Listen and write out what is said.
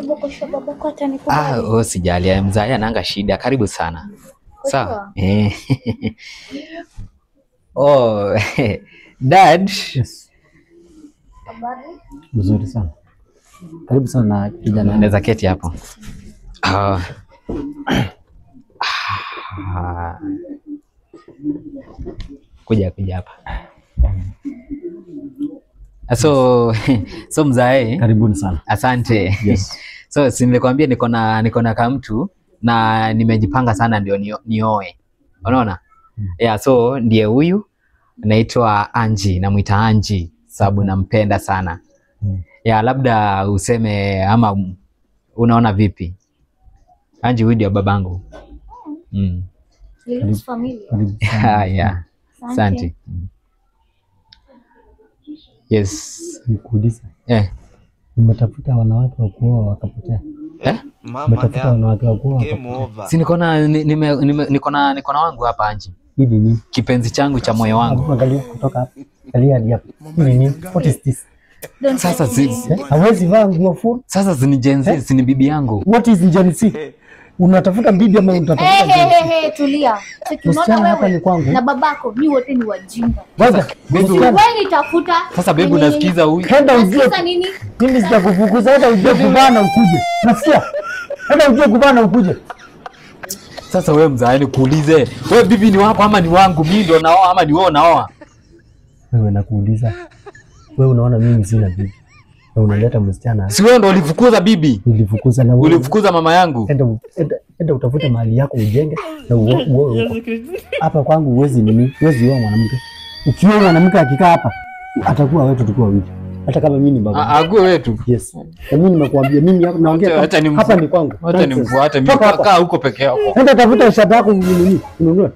Jaribu kusha babako atanikubali. Usijali, mzae anaanga shida. Karibu sana. Sawa. Dad. Yes. Habari? Mzuri sana. Karibu sana kijana. Naweza keti hapo. Kuja hapa. So mzae. Karibuni sana. Asante. Yes. So si nilikwambia niko na kama mtu na nimejipanga sana ndio nioe. Unaona? Yeah, so ndiye huyu naitwa Angie, namuita Angie sababu nampenda sana. Yeah, labda useme ama unaona vipi? Angie huyu ndio babangu. Familia. Yeah. Asante. Yes. Nikuuliza. Umetafuta wanawake wa kuoa wakapotea? Umetafuta wanawake wa kuoa wakapotea? Si niko na wangu hapa Angie. Hivi ni kipenzi changu cha moyo wangu. Angalia kutoka hapa. Angalia hadi hapa. Hivi ni what is this? Sasa hawezi vaa nguo full. Sasa si ni Gen Z, si ni bibi yangu. What is Gen Z? Unatafuta bibi ama unatafuta Hey, tulia. Msichana hapa ni kwangu. Na babako ni wote ni wajinga. Ngoja, wewe nitafuta. Sasa baby unasikiza huyu? Kwenda ujue nini? Mimi sitakufukuza hata ujue kubana ukuje. Nasikia? Hata ujue kubana ukuje. Sasa wewe mzae nikuulize, wewe bibi ni wako ama ni wangu? Mimi ndo naoa ama ni wewe unaoa? Wewe nakuuliza. Wewe unaona mimi sina bibi. Na unaleta msichana. Si wewe ndo ulifukuza bibi? Nilifukuza na wewe. Ulifukuza mama yangu. Enda utafute mahali yako ujenge na uoe. Hapa kwangu huwezi nini? Huwezi oa mwanamke. Ukioa mwanamke akikaa hapa atakuwa wetu tukua wiki. Hata kama mimi ni baba. Ague wetu. Yes. Na mimi nimekuambia mimi naongea hapa ni kwangu. Hata nimfuate mimi kaa huko peke yako. Enda tafuta shamba yako nini? Ununue.